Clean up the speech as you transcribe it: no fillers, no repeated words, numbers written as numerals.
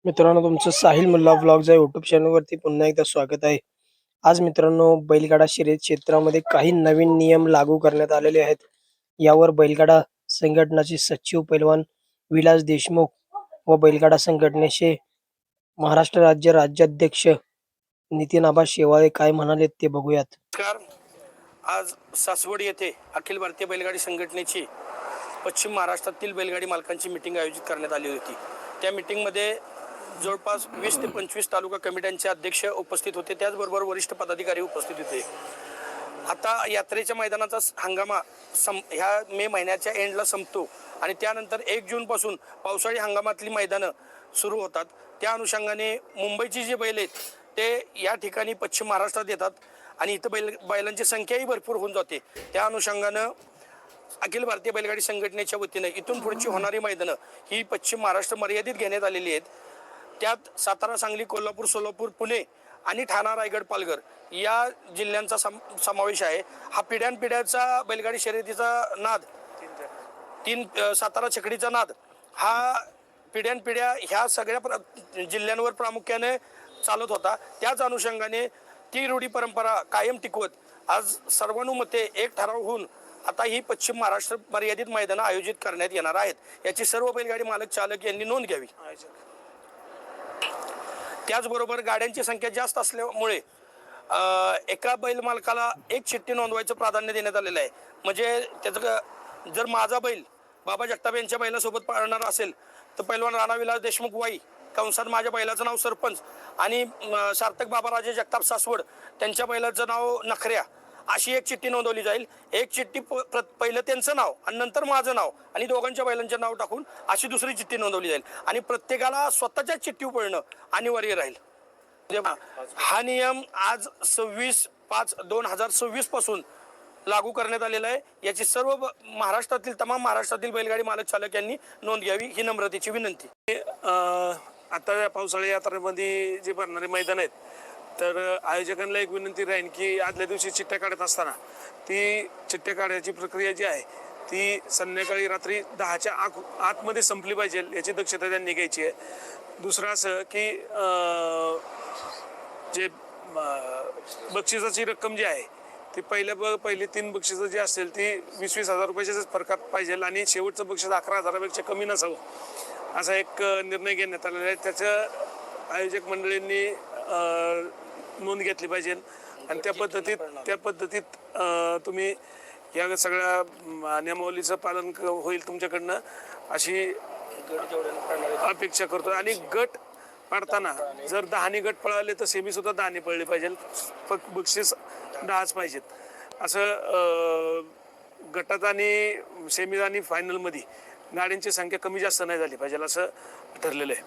मित्रांनो, तुमचं साहिल मुल्ला व्लॉग्स या यूट्यूब चॅनलवरती पुन्हा एकदा स्वागत आहे. आज मित्रांनो, बैलगाडा शर्यत क्षेत्रामध्ये काही नवीन नियम लागू करण्यात आलेले आहेत. यावर बैलगाडा संघटनाचे सचिव पैलवान विलास देशमुख व बैलगाडा संघटनेचे महाराष्ट्र राज्य राज्याध्यक्ष नितीन आबा शेवाळे काय म्हणाले ते बघूयात. नमस्कार. आज सासवड येथे अखिल भारतीय बैलगाडी संघटनेची पश्चिम महाराष्ट्रातील बैलगाडी मालकांची मीटिंग आयोजित करण्यात आली होती. त्या मीटिंगमध्ये जवळपास 20 ते 25 तालुका कमिट्यांचे अध्यक्ष उपस्थित होते, त्याचबरोबर वरिष्ठ पदाधिकारी उपस्थित होते. आता यात्रेच्या मैदानाचा हंगामा ह्या मे महिन्याच्या एंडला संपतो आणि त्यानंतर 1 जूनपासून पावसाळी हंगामातली मैदानं सुरू होतात. त्या अनुषंगाने मुंबईची जी बैल आहेत ते या ठिकाणी पश्चिम महाराष्ट्रात येतात आणि इथं बैलांची संख्याही भरपूर होऊन जाते. त्या अनुषंगानं अखिल भारतीय बैलगाडी संघटनेच्या वतीनं इथून पुढची होणारी मैदानं ही पश्चिम महाराष्ट्र मर्यादित घेण्यात आलेली आहेत. त्यात सातारा, सांगली, कोल्हापूर, सोलापूर, पुणे आणि ठाणा, रायगड, पालघर या जिल्ह्यांचा समावेश आहे. हा पिढ्यानपिढ्याचा बैलगाडी शर्यतीचा नाद, सातारा छकडीचा नाद हा पिढ्यानपिढ्या ह्या सगळ्या जिल्ह्यांवर प्रामुख्याने चालत होता. त्याच अनुषंगाने ती रूढी परंपरा कायम टिकवत आज सर्वानुमते एक ठराव होऊन आता ही पश्चिम महाराष्ट्र मर्यादित मैदानं आयोजित करण्यात येणार आहेत. याची सर्व बैलगाडी मालक चालक यांनी नोंद घ्यावी. त्याचबरोबर गाड्यांची संख्या जास्त असल्यामुळे एका बैल मालकाला एक चिठ्ठी नोंदवायचं प्राधान्य देण्यात आलेलं आहे. म्हणजे त्याचं जर माझा बैल बाबा जगताप यांच्या बैलासोबत पाळणार असेल तर पैलवान राणा विलास देशमुख वाई कंसात माझ्या बैलाचं नाव सरपंच आणि सार्थक बाबाराजे जगताप सासवड त्यांच्या बैलाचं नाव नखऱ्या अशी एक चिठ्ठी नोंदवली जाईल. एक चिठ्ठी पहिलं त्यांचं नाव आणि नंतर माझं नाव आणि दोघांच्या बैलांचे नाव टाकून अशी दुसरी चिठ्ठी नोंदवली जाईल आणि प्रत्येकाला स्वतःच्या चिठ्ठी पळणं अनिवार्य राहील. हा नियम आज 26/5/2026 पासून लागू करण्यात आलेला आहे. याची सर्व तमाम महाराष्ट्रातील बैलगाडी मालक चालक यांनी नोंद घ्यावी ही नम्रतेची विनंती. आता या पावसाळी यात्रेमध्ये जे भरणारे मैदान आहेत तर आयोजकांना एक विनंती राहील की आदल्या दिवशी चिठ्ठ्या काढत असताना ती चिठ्ठ्या काढायची प्रक्रिया जी आहे ती संध्याकाळी रात्री 10च्या आतमध्ये संपली पाहिजे याची दक्षता त्यांनी घ्यायची आहे. दुसरं असं की जे बक्षिसाची रक्कम जी आहे ती पहिली 3 बक्षिसं जी असेल ती 20-20 हजार रुपयाच्याच फरकात पाहिजे आणि शेवटचं बक्षीस 11 हजारापेक्षा कमी नसावं असा एक निर्णय घेण्यात आलेला आहे. त्याचं आयोजक मंडळींनी नोंद घेतली पाहिजे आणि त्या पद्धतीत तुम्ही या सगळ्या नियमावलीचं पालन होईल तुमच्याकडनं अशी अपेक्षा करतो. आणि गट पाडताना जर 10 गट पळाले तर सेमी सुद्धा 10 पळले पाहिजे, बक्षीस 10च पाहिजेत. असं गटात आणि सेमी आणि फायनलमध्ये गाड्यांची संख्या कमी जास्त नाही झाली पाहिजे असं ठरलेलं आहे.